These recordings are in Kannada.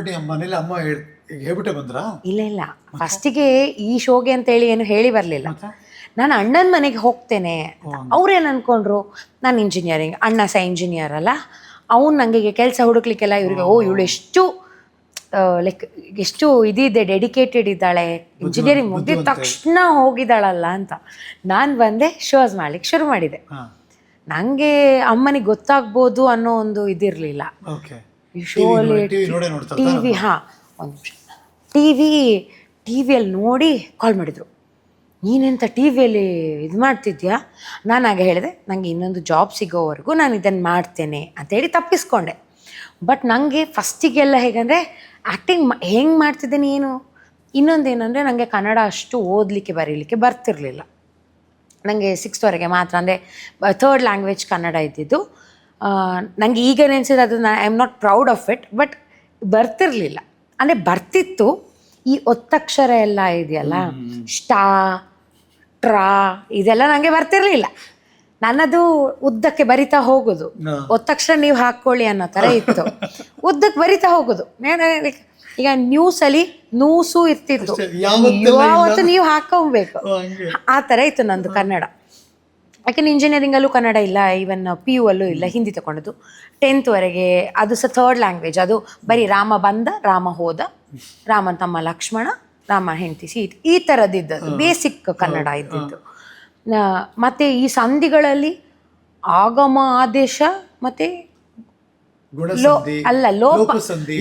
ಬಟ್ ಮನೇಲಿ ಅಮ್ಮ ಹೇಳ್ಬಿಟ್ಟೆ ಬಂದ್ರಾ? ಇಲ್ಲ ಫಸ್ಟಿಗೆ ಈ ಶೋಗೆ ಅಂತೇಳಿ ಏನು ಹೇಳಿ ಬರಲಿಲ್ಲ. ನಾನು ಅಣ್ಣನ ಮನೆಗೆ ಹೋಗ್ತೇನೆ. ಅವ್ರೇನು ಅಂದ್ಕೊಂಡ್ರು, ನಾನು ಇಂಜಿನಿಯರಿಂಗ್, ಅಣ್ಣ ಸಹ ಇಂಜಿನಿಯರ್ ಅಲ್ಲ, ಅವ್ನು ನನಗೆ ಕೆಲಸ ಹುಡುಕ್ಲಿಕ್ಕೆಲ್ಲ ಇವರಿಗೆ ಇವಳು ಎಷ್ಟು ಲೈಕ್ ಎಷ್ಟು ಇದಿದೆ, ಡೆಡಿಕೇಟೆಡ್ ಇದ್ದಾಳೆ, ಇಂಜಿನಿಯರಿಂಗ್ ಮುಗಿದ ತಕ್ಷಣ ಹೋಗಿದ್ದಾಳಲ್ಲ ಅಂತ. ನಾನು ಬಂದೆ, ಶೋಸ್ ಮಾಡ್ಲಿಕ್ಕೆ ಶುರು ಮಾಡಿದೆ. ನನಗೆ ಅಮ್ಮನಿಗೆ ಗೊತ್ತಾಗ್ಬೋದು ಅನ್ನೋ ಒಂದು ಇದಿರಲಿಲ್ಲ. ಶೋ ಅಲ್ಲಿ ಟಿವಿ ಒಂದು ನಿಮಿಷ ಟಿವಿಯಲ್ಲಿ ನೋಡಿ ಕಾಲ್ ಮಾಡಿದರು, ನೀನೆಂತ ಟಿ ವಿಯಲ್ಲಿ ಇದು ಮಾಡ್ತಿದ್ಯಾ? ನಾನು ಆಗ ಹೇಳಿದೆ, ನನಗೆ ಇನ್ನೊಂದು ಜಾಬ್ ಸಿಗೋವರೆಗೂ ನಾನು ಇದನ್ನು ಮಾಡ್ತೇನೆ ಅಂತೇಳಿ ತಪ್ಪಿಸ್ಕೊಂಡೆ. ಬಟ್ ನನಗೆ ಫಸ್ಟಿಗೆಲ್ಲ ಹೇಗಂದರೆ ಆ್ಯಕ್ಟಿಂಗ್ ಹೆಂಗೆ ಮಾಡ್ತಿದ್ದೇನೆ ಏನು, ಇನ್ನೊಂದೇನೆಂದರೆ ನನಗೆ ಕನ್ನಡ ಅಷ್ಟು ಓದಲಿಕ್ಕೆ ಬರೀಲಿಕ್ಕೆ ಬರ್ತಿರಲಿಲ್ಲ. ನನಗೆ 6th ಮಾತ್ರ, ಅಂದರೆ 3rd ಲ್ಯಾಂಗ್ವೇಜ್ ಕನ್ನಡ ಇದ್ದಿದ್ದು. ನನಗೆ ಈಗ ನೆನೆಸಿದ್ರೆ ಅದು I am not proud of it, but ಬರ್ತಿರಲಿಲ್ಲ. ಅಂದರೆ ಬರ್ತಿತ್ತು, ಈ ಒತ್ತಕ್ಷರ ಎಲ್ಲ ಇದೆಯಲ್ಲ, ಷ್ಟಾ ಟ್ರಾ ಇದೆಲ್ಲ ನನಗೆ ಬರ್ತಿರಲಿಲ್ಲ. ನನ್ನದು ಉದ್ದಕ್ಕೆ ಬರಿತಾ ಹೋಗೋದು, ಒತ್ತಕ್ಷರ ನೀವು ಹಾಕ್ಕೊಳ್ಳಿ ಅನ್ನೋ ಥರ ಇತ್ತು, ಉದ್ದಕ್ಕೆ ಬರಿತಾ ಹೋಗೋದು. ಈಗ ನ್ಯೂಸಲ್ಲಿ ನೂಸು ಇರ್ತಿತ್ತು, ಯಾವತ್ತು ನೀವು ಹಾಕೊಬೇಕು, ಆ ಥರ ಇತ್ತು ನಂದು ಕನ್ನಡ. ಯಾಕೆಂದ್ರೆ ಇಂಜಿನಿಯರಿಂಗಲ್ಲೂ ಕನ್ನಡ ಇಲ್ಲ, ಈವನ್ PU ಅಲ್ಲೂ ಇಲ್ಲ, ಹಿಂದಿ ತಗೊಂಡದ್ದು. 10th ಅದು ಸಹ 3rd ಲ್ಯಾಂಗ್ವೇಜ್. ಅದು ಬರೀ ರಾಮ ಬಂದ, ರಾಮ ಹೋದ, ರಾಮನ್ ತಮ್ಮ ಲಕ್ಷ್ಮಣ, ರಾಮ ಹೆಂಡತಿ ಸೀತೆ, ಈ ಥರದ್ದಿದ್ದದ್ದು ಬೇಸಿಕ್ ಕನ್ನಡ ಇದ್ದಿದ್ದು. ಮತ್ತು ಈ ಸಂಧಿಗಳಲ್ಲಿ ಆಗಮ ಆದೇಶ ಮತ್ತು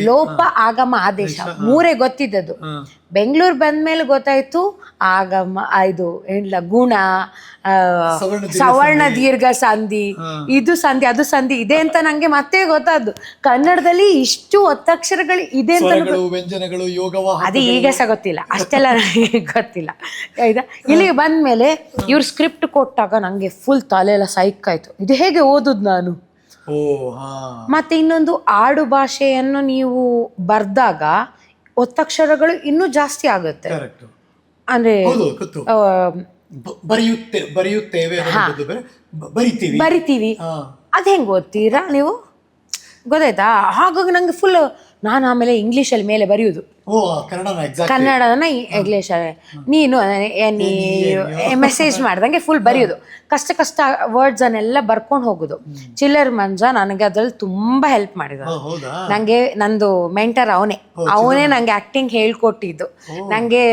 ಲೋಪ ಆಗಮ ಆದೇಶ 3 ಗೊತ್ತಿದ್ದದ್ದು. ಬೆಂಗಳೂರು ಬಂದ್ಮೇಲೆ ಗೊತ್ತಾಯ್ತು ಆಗಮ, ಇದು ಏನಿಲ್ಲ, ಗುಣ, ಸವರ್ಣ ದೀರ್ಘ ಸಂಧಿ, ಇದು ಸಂಧಿ ಅದು ಸಂಧಿ ಇದೆ ಅಂತ ನಂಗೆ ಮತ್ತೆ ಗೊತ್ತಾದ್ದು. ಕನ್ನಡದಲ್ಲಿ ಇಷ್ಟು ಒತ್ತಕ್ಷರಗಳು ಇದೆ ಅಂತ ಅದು ಈಗ ಸಹ ಗೊತ್ತಿಲ್ಲ, ಅಷ್ಟೆಲ್ಲ ನನಗೆ ಗೊತ್ತಿಲ್ಲ. ಆಯ್ತಾ, ಇಲ್ಲಿಗೆ ಬಂದ್ಮೇಲೆ ಇವ್ರು ಸ್ಕ್ರಿಪ್ಟ್ ಕೊಟ್ಟಾಗ ನಂಗೆ ಫುಲ್ ತಲೆಯೆಲ್ಲ ಸೈಕಾಯ್ತು, ಇದು ಹೇಗೆ ಓದುದು ನಾನು. ಮತ್ತೆ ಇನ್ನೊಂದು, ಆಡು ಭಾಷೆಯನ್ನು ನೀವು ಬರ್ದಾಗ ಒತ್ತಕ್ಷರಗಳು ಇನ್ನೂ ಜಾಸ್ತಿ ಆಗುತ್ತೆ. ಅಂದ್ರೆ ಬರಿತೀವಿ, ಅದ್ ಹೆಂಗ್ ಓದ್ತೀರಾ ನೀವು, ಗೊತ್ತಾಯ್ತಾ? ಹಾಗಾಗಿ ನಂಗೆ ಫುಲ್, ನಾನು ಆಮೇಲೆ ಇಂಗ್ಲೀಷಲ್ಲಿ ಮೇಲೆ ಬರೆಯುವುದು, ಕನ್ನಡನ ಇಂಗ್ಲೀಷ್, ನೀನು ಮೆಸೇಜ್ ಮಾಡ್ದಂಗೆ ಫುಲ್ ಬರೆಯೋದು, ಕಷ್ಟ ವರ್ಡ್ಸನ್ನೆಲ್ಲ ಬರ್ಕೊಂಡು ಹೋಗೋದು. ಚಿಲ್ಲರ್ ಮಂಜ ನನಗೆ ಅದ್ರಲ್ಲಿ ತುಂಬ ಹೆಲ್ಪ್ ಮಾಡಿದ. ನನಗೆ ನಂದು ಮೆಂಟರ್ ಅವನೇ ನನಗೆ ಆ್ಯಕ್ಟಿಂಗ್ ಹೇಳ್ಕೊಟ್ಟಿದ್ದು, ನನಗೆ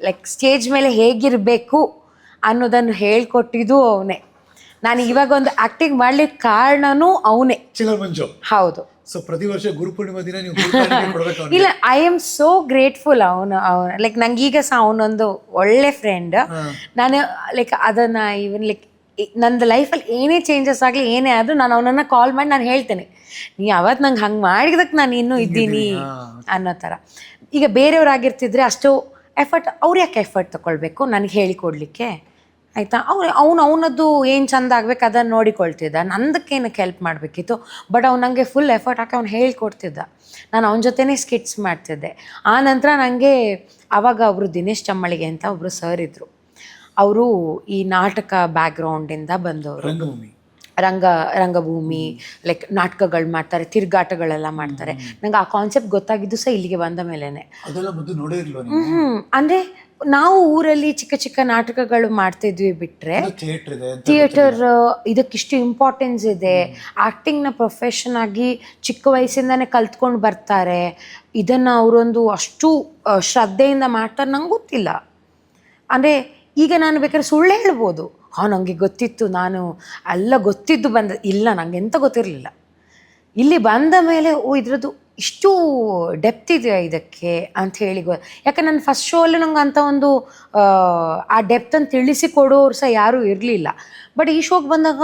ಲೈಕ್ ಸ್ಟೇಜ್ ಮೇಲೆ ಹೇಗಿರಬೇಕು ಅನ್ನೋದನ್ನು ಹೇಳ್ಕೊಟ್ಟಿದ್ದು ಅವನೇ. ನಾನು ಇವಾಗ ಒಂದು ಆ್ಯಕ್ಟಿಂಗ್ ಮಾಡ್ಲಿಕ್ಕೆ ಕಾರಣನೂ ಅವನೇ. ಹೌದು. ಸೊ ಪ್ರತಿ ವರ್ಷ ಗುರುಪೂರ್ಣಿಮಾ ದಿನ ನೀವು ಇಲ್ಲ, ಐ ಆಮ್ ಸೋ ಗ್ರೇಟ್ಫುಲ್. ಅವನು ಲೈಕ್ ನಂಗೆ ಈಗ ಸಹ ಅವನೊಂದು ಒಳ್ಳೆ ಫ್ರೆಂಡ್. ನಾನು ಲೈಕ್ ಅದನ್ನು ಇವನ್ ಲೈಕ್ ನಂದು ಲೈಫಲ್ಲಿ ಏನೇ ಚೇಂಜಸ್ ಆಗಲಿ, ಏನೇ ಆದರೂ ನಾನು ಅವನನ್ನು ಕಾಲ್ ಮಾಡಿ ನಾನು ಹೇಳ್ತೇನೆ, ನೀ ಅವತ್ತು ನಂಗೆ ಹಂಗೆ ಮಾಡಿದಕ್ಕೆ ನಾನು ಇನ್ನೂ ಇದ್ದೀನಿ ಅನ್ನೋ ಥರ. ಈಗ ಬೇರೆಯವ್ರಾಗಿರ್ತಿದ್ರೆ ಅಷ್ಟು ಎಫರ್ಟ್, ಅವ್ರು ಯಾಕೆ ಎಫರ್ಟ್ ತೊಗೊಳ್ಬೇಕು ನನಗೆ ಹೇಳಿಕೊಡ್ಲಿಕ್ಕೆ, ಆಯಿತಾ? ಅವನದ್ದು ಏನು ಚೆಂದ ಆಗ್ಬೇಕು ಅದನ್ನು ನೋಡಿಕೊಳ್ತಿದ್ದ, ನಂದಕ್ಕೇನಕ್ಕೆ ಹೆಲ್ಪ್ ಮಾಡಬೇಕಿತ್ತು. ಬಟ್ ಅವ್ನು ನನಗೆ ಫುಲ್ ಎಫರ್ಟ್ ಹಾಕಿ ಅವ್ನು ಹೇಳ್ಕೊಡ್ತಿದ್ದ, ನಾನು ಅವನ ಜೊತೆನೇ ಸ್ಕಿಟ್ಸ್ ಮಾಡ್ತಿದ್ದೆ. ಆ ನಂತರ ನನಗೆ ಆವಾಗ ಒಬ್ಬರು ದಿನೇಶ್ ಚಮ್ಮಳಿಗೆ ಅಂತ ಒಬ್ಬರು ಸರ್ ಇದ್ದರು. ಅವರು ಈ ನಾಟಕ ಬ್ಯಾಕ್ಗ್ರೌಂಡಿಂದ ಬಂದವರು, ರಂಗಭೂಮಿ ಲೈಕ್ ನಾಟಕಗಳು ಮಾಡ್ತಾರೆ, ತಿರುಗಾಟಗಳೆಲ್ಲ ಮಾಡ್ತಾರೆ. ನಂಗೆ ಆ ಕಾನ್ಸೆಪ್ಟ್ ಗೊತ್ತಾಗಿದ್ದು ಸಹ ಇಲ್ಲಿಗೆ ಬಂದ ಮೇಲೇ. ಅಂದರೆ ನಾವು ಊರಲ್ಲಿ ಚಿಕ್ಕ ಚಿಕ್ಕ ನಾಟಕಗಳು ಮಾಡ್ತಿದ್ವಿ ಬಿಟ್ಟರೆ, ಥಿಯೇಟರ್ ಇದಕ್ಕಿಷ್ಟು ಇಂಪಾರ್ಟೆನ್ಸ್ ಇದೆ, ಆ್ಯಕ್ಟಿಂಗ್ನ ಪ್ರೊಫೆಷನ್ ಆಗಿ ಚಿಕ್ಕ ವಯಸ್ಸಿಂದನೇ ಕಲ್ತ್ಕೊಂಡು ಬರ್ತಾರೆ, ಇದನ್ನು ಅವರೊಂದು ಅಷ್ಟು ಶ್ರದ್ಧೆಯಿಂದ ಮಾಡ್ತಾರೆ, ನಂಗೆ ಗೊತ್ತಿಲ್ಲ. ಅಂದರೆ ಈಗ ನಾನು ಬೇಕಾದ್ರೆ ಸುಳ್ಳು ಹೇಳ್ಬೋದು, ನನಗೆ ಗೊತ್ತಿತ್ತು, ನಾನು ಎಲ್ಲ ಗೊತ್ತಿದ್ದು ಇಲ್ಲ, ನನಗೆ ಎಂತ ಗೊತ್ತಿರಲಿಲ್ಲ. ಇಲ್ಲಿ ಬಂದ ಮೇಲೆ ಇದರದ್ದು ಇಷ್ಟು ಡೆಪ್ತ್ ಇದೆಯಾ ಇದಕ್ಕೆ ಅಂತ ಹೇಳಿ ಯಾಕೆ ನನ್ನ ಫಸ್ಟ್ ಶೋ ಅಲ್ಲಿ ನಂಗೆ ಅಂಥ ಒಂದು ಆ ಡೆಪ್ತನ್ನು ತಿಳಿಸಿಕೊಡೋರು ಸಹ ಯಾರೂ ಇರಲಿಲ್ಲ. ಬಟ್ ಈ ಶೋಗೆ ಬಂದಾಗ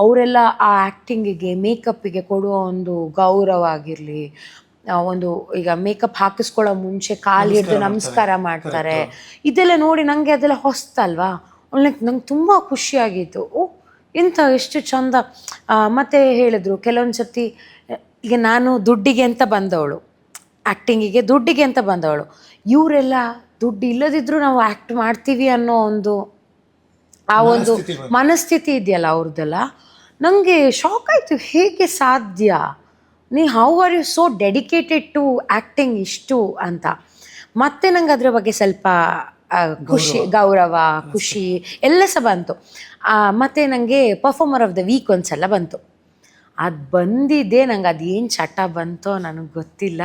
ಅವರೆಲ್ಲ ಆ ಆ್ಯಕ್ಟಿಂಗಿಗೆ, ಮೇಕಪ್ಪಿಗೆ ಕೊಡುವ ಒಂದು ಗೌರವ ಆಗಿರಲಿ, ಒಂದು ಈಗ ಮೇಕಪ್ ಹಾಕಿಸ್ಕೊಳ್ಳೋ ಮುಂಚೆ ಕಾಲು ಹಿಡಿದು ನಮಸ್ಕಾರ ಮಾಡ್ತಾರೆ, ಇದೆಲ್ಲ ನೋಡಿ ನನಗೆ ಅದೆಲ್ಲ ಹೊಸ್ತಲ್ವಾ, ನಂಗೆ ತುಂಬ ಖುಷಿಯಾಗಿತ್ತು. ಎಷ್ಟು ಚಂದ. ಮತ್ತು ಹೇಳಿದ್ರು ಕೆಲವೊಂದು ಸರ್ತಿ, ಈಗ ನಾನು ದುಡ್ಡಿಗೆ ಅಂತ ಬಂದವಳು, ಆ್ಯಕ್ಟಿಂಗಿಗೆ ದುಡ್ಡಿಗೆ ಅಂತ ಬಂದವಳು, ಇವರೆಲ್ಲ ದುಡ್ಡು ಇಲ್ಲದಿದ್ದರೂ ನಾವು ಆ್ಯಕ್ಟ್ ಮಾಡ್ತೀವಿ ಅನ್ನೋ ಒಂದು ಆ ಒಂದು ಮನಸ್ಥಿತಿ ಇದೆಯಲ್ಲ ಅವ್ರದ್ದೆಲ್ಲ, ನನಗೆ ಶಾಕ್ ಆಯಿತು, ಹೇಗೆ ಸಾಧ್ಯ how are you so dedicated to acting ಇಷ್ಟು ಅಂತ. ಮತ್ತೆ ನಂಗೆ ಅದ್ರ ಬಗ್ಗೆ ಸ್ವಲ್ಪ ಖುಷಿ, ಗೌರವ, ಖುಷಿ ಎಲ್ಲ ಸಹ ಬಂತು. ಮತ್ತು ನನಗೆ ಪರ್ಫಾರ್ಮರ್ ಆಫ್ ದ ವೀಕ್ ಒಂದ್ಸಲ ಬಂತು. ಅದು ಬಂದಿದ್ದೆ, ನಂಗೆ ಅದೇನು ಚಟ ಬಂತೋ ನನಗೆ ಗೊತ್ತಿಲ್ಲ.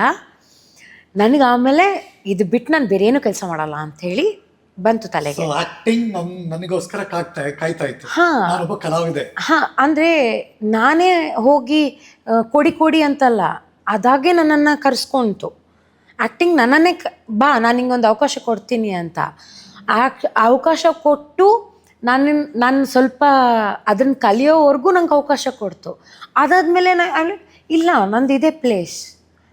ನನಗೆ ಆಮೇಲೆ ಇದು ಬಿಟ್ಟು ನಾನು ಬೇರೆ ಏನೂ ಕೆಲಸ ಮಾಡಲ್ಲ ಅಂಥೇಳಿ ಬಂತು ತಲೆಗೆ. ಆಕ್ಟಿಂಗ್ ನನಗೋಸ್ಕರ ಕಾಯ್ತಾ ಇತ್ತು. ನಾನೊಬ್ಬ ಕಲಾವಿದೆ. ಅಂದರೆ ನಾನೇ ಹೋಗಿ ಕೊಡಿ ಅಂತಲ್ಲ, ಅದಾಗೆ ನನ್ನನ್ನು ಕರೆಸ್ಕೊಂತು. ಆ್ಯಕ್ಟಿಂಗ್ ನನ್ನನ್ನೇ ಬಾ, ನಾನು ಹಿಂಗೊಂದು ಅವಕಾಶ ಕೊಡ್ತೀನಿ ಅಂತ ಅವಕಾಶ ಕೊಟ್ಟು ನಾನು ಸ್ವಲ್ಪ ಅದನ್ನು ಕಲಿಯೋವರೆಗೂ ನಂಗೆ ಅವಕಾಶ ಕೊಡ್ತು. ಅದಾದಮೇಲೆ ಇಲ್ಲ, ನಂದು ಇದೇ ಪ್ಲೇಸ್.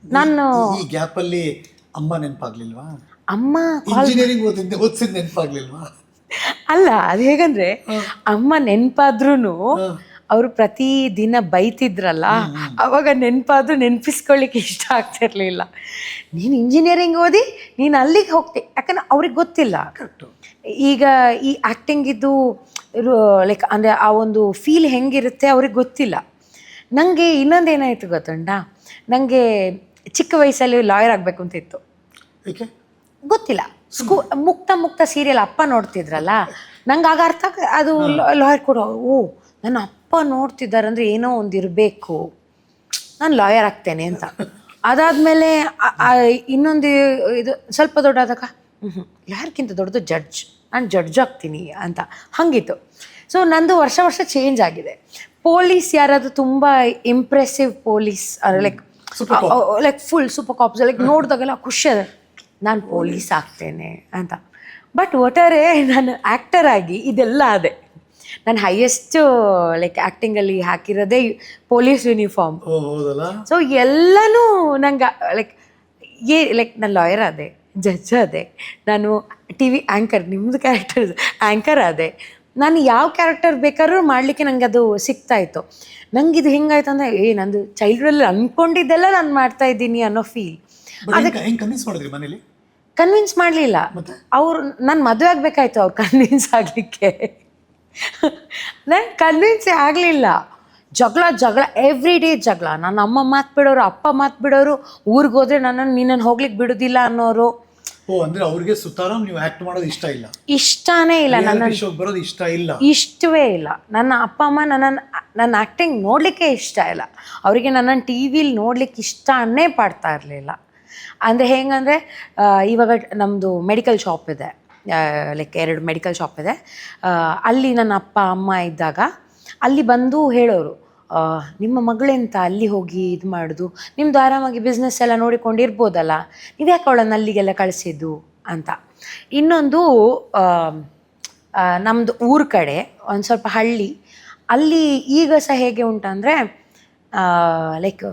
ನಾನು ಈ ಗ್ಯಾಪಲ್ಲಿ ಅಮ್ಮ ನೆನಪಾಗ್ಲಿಲ್ವಾ? ಅಮ್ಮ ಇಂಜಿನಿಯರಿಂಗ್ ಓದಿಸಿದ ನೆನಪಾಗ್ಲಿಲ್ವಾ? ಅಲ್ಲ, ಅದು ಹೇಗಂದ್ರೆ ಅಮ್ಮ ನೆನಪಾದ್ರೂ ಅವರು ಪ್ರತಿ ದಿನ ಬೈತಿದ್ರಲ್ಲ, ಅವಾಗ ನೆನಪಾದ್ರೂ ನೆನಪಿಸ್ಕೊಳ್ಳಿಕ್ಕೆ ಇಷ್ಟ ಆಗ್ತಿರ್ಲಿಲ್ಲ. ನೀನು ಇಂಜಿನಿಯರಿಂಗ್ ಓದಿ ನೀನು ಅಲ್ಲಿಗೆ ಹೋಗ್ತಿ, ಯಾಕಂದ್ರೆ ಅವ್ರಿಗೆ ಗೊತ್ತಿಲ್ಲ ಈಗ ಈ ಆ್ಯಕ್ಟಿಂಗಿದ್ದು ಲೈಕ್ ಅಂದರೆ ಆ ಒಂದು ಫೀಲ್ ಹೆಂಗಿರುತ್ತೆ ಅವ್ರಿಗೆ ಗೊತ್ತಿಲ್ಲ. ನನಗೆ ಇನ್ನೊಂದು ಏನಾಯಿತು ಗೊತ್ತುಂಟ, ನನಗೆ ಚಿಕ್ಕ ವಯಸ್ಸಲ್ಲಿ ಲಾಯರ್ ಆಗಬೇಕು ಅಂತ ಇತ್ತು. ಗೊತ್ತಿಲ್ಲ, ಮುಕ್ತ ಸೀರಿಯಲ್ ಅಪ್ಪ ನೋಡ್ತಿದ್ರಲ್ಲ, ನಂಗೆ ಆಗ ಅರ್ಥ ಅದು ಲಾಯರ್ ಕೂಡ, ಓ ನನ್ನ ಅಪ್ಪ ನೋಡ್ತಿದ್ದಾರೆ ಅಂದರೆ ಏನೋ ಒಂದು ಇರಬೇಕು, ನಾನು ಲಾಯರ್ ಆಗ್ತೇನೆ ಅಂತ. ಅದಾದಮೇಲೆ ಇನ್ನೊಂದು ಇದು ಸ್ವಲ್ಪ ದೊಡ್ಡಾದಾಗ ಲಾಯರ್ಗಿಂತ ದೊಡ್ಡದು ಜಡ್ಜ್, ನಾನು ಜಡ್ಜ್ ಆಗ್ತೀನಿ ಅಂತ ಹಂಗಿತ್ತು. ಸೊ ನಂದು ವರ್ಷ ಚೇಂಜ್ ಆಗಿದೆ. ಪೊಲೀಸ್ ಯಾರಾದರೂ ತುಂಬ impressive police like full super cops like ನೋಡಿದಾಗೆಲ್ಲ ಖುಷಿ ಅದ, ನಾನು ಪೊಲೀಸ್ ಆಗ್ತೇನೆ ಅಂತ. ಬಟ್ ಒಟ್ಟಾರೆ ನಾನು ಆ್ಯಕ್ಟರ್ ಆಗಿ ಇದೆಲ್ಲ ಅದೇ. ನಾನು ಹೈಯೆಸ್ಟ್ ಲೈಕ್ ಆ್ಯಕ್ಟಿಂಗಲ್ಲಿ ಹಾಕಿರೋದೇ ಪೊಲೀಸ್ ಯೂನಿಫಾರ್ಮ್. ಸೊ ಎಲ್ಲನೂ ನಂಗೆ ಲೈಕ್ ನಾನು ಲಾಯರ್ ಆದೆ, ಜಡ್ಜ್ ಆದೆ, ನಾನು ಟಿ ವಿ ಆ್ಯಂಕರ್, ನಿಮ್ಮದು ಕ್ಯಾರೆಕ್ಟರ್ ಆ್ಯಂಕರ್ ಆದೆ, ನಾನು ಯಾವ ಕ್ಯಾರೆಕ್ಟರ್ ಬೇಕಾದ್ರೂ ಮಾಡಲಿಕ್ಕೆ ನನಗೆ ಅದು ಸಿಗ್ತಾಯಿತ್ತು. ನಂಗೆ ಇದು ಹೆಂಗಾಯ್ತು ಅಂದರೆ ನಂದು ಚೈಲ್ಡ್ಹುಡಲ್ಲಿ ಅಂದ್ಕೊಂಡಿದ್ದೆಲ್ಲ ನಾನು ಮಾಡ್ತಾ ಇದ್ದೀನಿ ಅನ್ನೋ ಫೀಲ್. ಕನ್ವಿನ್ಸ್ ಮಾಡಲಿಲ್ಲ ಅವ್ರು. ನಾನು ಮದುವೆ ಆಗಬೇಕಾಯ್ತು ಅವ್ರು ಕನ್ವಿನ್ಸ್ ಆಗಲಿಕ್ಕೆ. ನಾನು ಕನ್ವಿನ್ಸೇ ಆಗಲಿಲ್ಲ. ಜಗಳ ಎವ್ರಿ ಡೇ ಜಗಳ. ನನ್ನ ಅಮ್ಮ ಮಾತು ಬಿಡೋರು, ಅಪ್ಪ ಮಾತು ಬಿಡೋರು, ಊರಿಗೆ ಹೋದ್ರೆ ನಿನ್ನನ್ನು ಹೋಗ್ಲಿಕ್ಕೆ ಬಿಡೋದಿಲ್ಲ ಅನ್ನೋರು. ಅವ್ರಿಗೆ ಸುತಾರಾಮ್ ನೀವು ಆಕ್ಟ್ ಮಾಡೋದು ಇಷ್ಟನೇ ಇಲ್ಲ, ಬರೋದು ಇಷ್ಟವೇ ಇಲ್ಲ. ನನ್ನ ಅಪ್ಪ ಅಮ್ಮ ನನ್ನ ಆ್ಯಕ್ಟಿಂಗ್ ನೋಡಲಿಕ್ಕೆ ಇಷ್ಟ ಇಲ್ಲ. ಅವರಿಗೆ ನನ್ನನ್ನು ಟಿ ವಿಲಿ ನೋಡ್ಲಿಕ್ಕೆ ಇಷ್ಟನೇ ಪಡ್ತಾ ಇರಲಿಲ್ಲ. ಅಂದರೆ ಹೆಂಗಂದರೆ ಇವಾಗ ನಮ್ಮದು ಮೆಡಿಕಲ್ ಶಾಪ್ ಇದೆ, ಲೈಕ್ 2 ಮೆಡಿಕಲ್ ಶಾಪ್ ಇದೆ. ಅಲ್ಲಿ ನನ್ನ ಅಪ್ಪ ಅಮ್ಮ ಇದ್ದಾಗ ಅಲ್ಲಿ ಬಂದು ಹೇಳೋರು, ನಿಮ್ಮ ಮಗಳೆಂತ ಅಲ್ಲಿ ಹೋಗಿ ಇದು ಮಾಡೋದು, ನಿಮ್ಮದು ಆರಾಮಾಗಿ ಬಿಸ್ನೆಸ್ ಎಲ್ಲ ನೋಡಿಕೊಂಡಿರ್ಬೋದಲ್ಲ, ನೀವು ಯಾಕೆ ಅವಳನ್ನು ಅಲ್ಲಿಗೆಲ್ಲ ಕಳಿಸಿದ್ದು ಅಂತ. ಇನ್ನೊಂದು ನಮ್ಮದು ಊರ ಕಡೆ ಒಂದು ಸ್ವಲ್ಪ ಹಳ್ಳಿ, ಅಲ್ಲಿ ಈಗ ಸಹ ಹೇಗೆ ಉಂಟಂದರೆ ಲೈಕ್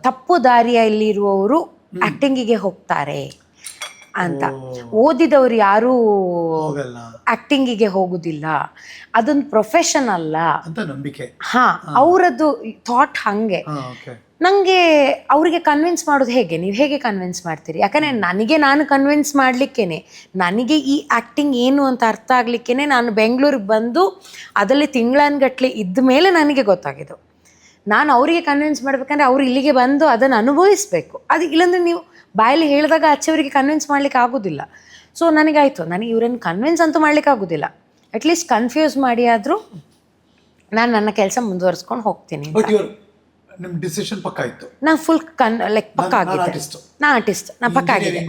ತಪ್ಪು ದಾರಿಯಲ್ಲಿರುವವರು ಆ್ಯಕ್ಟಿಂಗಿಗೆ ಹೋಗ್ತಾರೆ ಅಂತ. ಓದಿದವರು ಯಾರೂ ಆ್ಯಕ್ಟಿಂಗಿಗೆ ಹೋಗುದಿಲ್ಲ, ಅದೊಂದು ಪ್ರೊಫೆಷನ್ ಅಲ್ಲ ಅಂತ ನಂಬಿಕೆ. ಅವರದ್ದು ಥಾಟ್ ಹಾಗೆ. ನನಗೆ ಅವರಿಗೆ ಕನ್ವಿನ್ಸ್ ಮಾಡೋದು ಹೇಗೆ, ನೀವು ಹೇಗೆ ಕನ್ವಿನ್ಸ್ ಮಾಡ್ತೀರಿ? ಯಾಕಂದರೆ ನಾನು ಕನ್ವಿನ್ಸ್ ಮಾಡಲಿಕ್ಕೇನೆ, ನನಗೆ ಈ ಆ್ಯಕ್ಟಿಂಗ್ ಏನು ಅಂತ ಅರ್ಥ ಆಗಲಿಕ್ಕೇ ನಾನು ಬೆಂಗಳೂರಿಗೆ ಬಂದು ಅದರಲ್ಲಿ ತಿಂಗಳನ್ಗಟ್ಲೆ ಇದ್ದ ಮೇಲೆ ನನಗೆ ಗೊತ್ತಾಗಿದ್ದು. ನಾನು ಅವರಿಗೆ ಕನ್ವಿನ್ಸ್ ಮಾಡ್ಬೇಕಂದ್ರೆ ಅವ್ರು ಇಲ್ಲಿಗೆ ಬಂದು ಅದನ್ನು ಅನುಭವಿಸಬೇಕು. ಅದು ಇಲ್ಲಾಂದರೆ ನೀವು ಬಾಯಲ್ಲಿ ಹೇಳಿದಾಗ ಆಚೆಯವರಿಗೆ ಕನ್ವಿನ್ಸ್ ಮಾಡ್ಲಿಕ್ಕೆ ಆಗೋದಿಲ್ಲ. ಸೊ ನನಗಾಯಿತು, ನನಗೆ ಇವರನ್ನು ಕನ್ವಿನ್ಸ್ ಅಂತೂ ಮಾಡ್ಲಿಕ್ಕೆ ಆಗೋದಿಲ್ಲ, ಅಟ್ಲೀಸ್ಟ್ ಕನ್ಫ್ಯೂಸ್ ಮಾಡಿ ಆದರೂ ನಾನು ನನ್ನ ಕೆಲಸ ಮುಂದುವರಿಸ್ಕೊಂಡು ಹೋಗ್ತೀನಿ. ನಿಮ್ಮ ಡಿಸಿಷನ್ ಪಕ್ಕ ಇತ್ತು? ನಾನು ಫುಲ್ ಲೈಕ್ ಪಕ್ಕ ಆಗಿದ್ದೆ. ನಾನು ಆರ್ಟಿಸ್ಟ್, ನಾನು ಪಕ್ಕ ಆಗಿದ್ದೆ,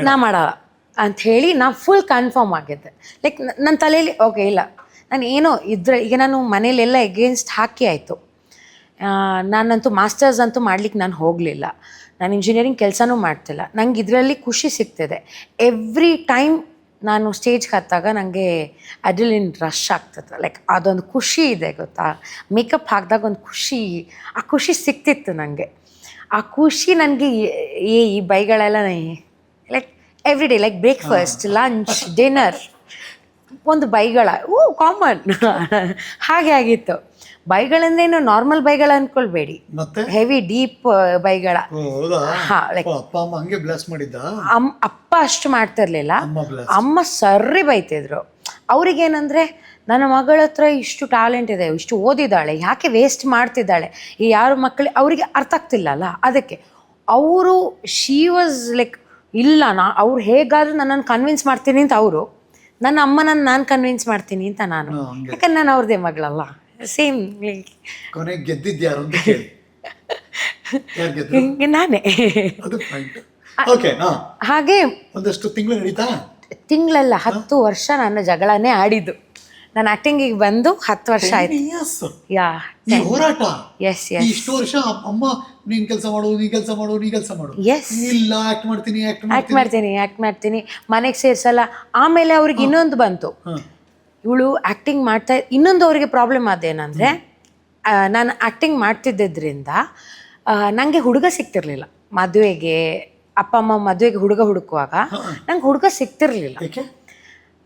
ನಾ ಮಾಡಲ್ಲ ಅಂಥೇಳಿ ನಾನು ಫುಲ್ ಕನ್ಫರ್ಮ್ ಆಗಿದ್ದೆ. ಲೈಕ್ ನನ್ನ ತಲೆಯಲ್ಲಿ ಓಕೆ ಇಲ್ಲ, ನಾನು ಏನೋ ಇದ್ರೆ ಈಗ ನಾನು ಮನೇಲೆಲ್ಲ ಎಗೇನ್ಸ್ಟ್ ಹಾಕಿ ಆಯಿತು. ನಾನಂತೂ ಮಾಸ್ಟರ್ಸ್ ಅಂತೂ ಮಾಡ್ಲಿಕ್ಕೆ ನಾನು ಹೋಗಲಿಲ್ಲ, ನಾನು ಇಂಜಿನಿಯರಿಂಗ್ ಕೆಲಸನೂ ಮಾಡ್ತಿಲ್ಲ. ನಂಗೆ ಇದರಲ್ಲಿ ಖುಷಿ ಸಿಗ್ತಿದೆ. ಎವ್ರಿ ಟೈಮ್ ನಾನು ಸ್ಟೇಜ್ಗೆ ಹತ್ತಾಗ ನನಗೆ ಅಡ್ರಿನಲಿನ್ ರಶ್ ಆಗ್ತದೆ, ಲೈಕ್ ಅದೊಂದು ಖುಷಿ ಇದೆ ಗೊತ್ತಾ. ಮೇಕಪ್ ಹಾಕಿದಾಗ ಒಂದು ಖುಷಿ, ಆ ಖುಷಿ ಸಿಕ್ತಿತ್ತು ನನಗೆ. ಆ ಖುಷಿ ನನಗೆ ಈ ಬೈಗಳೆಲ್ಲ like every day, like breakfast, lunch, dinner ಒಂದು ಬೈಗಳ ಕಾಮನ್ ಹಾಗೆ ಆಗಿತ್ತು. ಬೈಗಳಂದ್ರೇನು ನಾರ್ಮಲ್ ಬೈಗಳ ಅನ್ಕೊಳ್ಬೇಡಿ, ಹೆವಿ ಡೀಪ್ ಬೈಗಳ. ಅಪ್ಪ ಅಷ್ಟು ಮಾಡ್ತಿರ್ಲಿಲ್ಲ, ಅಮ್ಮ ಸರ್ರಿ ಬೈತಿದ್ರು. ಅವ್ರಿಗೇನಂದ್ರೆ ನನ್ನ ಮಗಳ ಹತ್ರ ಇಷ್ಟು ಟ್ಯಾಲೆಂಟ್ ಇದೆ, ಇಷ್ಟು ಓದಿದ್ದಾಳೆ, ಯಾಕೆ ವೇಸ್ಟ್ ಮಾಡ್ತಿದ್ದಾಳೆ, ಈ ಯಾರು ಮಕ್ಕಳು ಅವರಿಗೆ ಅರ್ಥ ಆಗ್ತಿಲ್ಲಲ್ಲ, ಅದಕ್ಕೆ ಅವರು ಶಿ ವಾಸ್ ಲೈಕ್ ಇಲ್ಲ ಅವ್ರು ಹೇಗಾದರೂ ನನ್ನನ್ನು ಕನ್ವಿನ್ಸ್ ಮಾಡ್ತೀನಿ ಅಂತ ಅವರು, ನನ್ನ ಅಮ್ಮನನ್ನು ನಾನು ಕನ್ವಿನ್ಸ್ ಮಾಡ್ತೀನಿ ಅಂತ ನಾನು, ಯಾಕಂದ್ರೆ ನಾನು ಅವ್ರದ್ದೇ ಮಗಳಲ್ಲ. ಸೇಮ್ ಕೊನೆಗೆ ಗೆದ್ದಿದ್ಯಾರು ಅಂತ ಕೇಳಿ ನಾನೇ. ಹಾಗೆ ಒಂದಷ್ಟು ತಿಂಗಳು ನಡೀತಾ, ತಿಂಗಳಲ್ಲ 10 ವರ್ಷ ನಾನು ಜಗಳನೇ ಆಡಿದ್ದು. ನಾನು ಆಕ್ಟಿಂಗಿಗೆ ಬಂದು 10 ವರ್ಷ ಆಯ್ತು. ಯಾ ಈ ಹೋರಾಟ ಎಸ್ ಎಸ್ ಇಷ್ಟು ವರ್ಷ ಅಮ್ಮ ನೀನ್ ಕೆಲಸ ಮಾಡು, ನೀ ಕೆಲಸ ಮಾಡು, ನೀ ಕೆಲಸ ಮಾಡು, ಎಸ್ ಇಲ್ಲ ಆಕ್ಟ್ ಮಾಡ್ತೀನಿ ಮನೆಗೆ ಸೇರ್ಸಲ್ಲ. ಆಮೇಲೆ ಅವ್ರಿಗೆ ಇನ್ನೊಂದು ಬಂತು, ಇವಳು ಆಕ್ಟಿಂಗ್ ಮಾಡ್ತಾ, ಇನ್ನೊಂದು ಅವರಿಗೆ ಪ್ರಾಬ್ಲಮ್ ಅದೇನಂದ್ರೆ ನಾನು ಆಕ್ಟಿಂಗ್ ಮಾಡ್ತಿದ್ದರಿಂದ ನನಗೆ ಹುಡುಗ ಸಿಗ್ತಿರ್ಲಿಲ್ಲ. ಮದುವೆಗೆ ಅಪ್ಪ ಅಮ್ಮ ಮದುವೆಗೆ ಹುಡುಗ ಹುಡುಕುವಾಗ ನಂಗೆ ಹುಡುಗ ಸಿಗ್ತಿರ್ಲಿಲ್ಲ.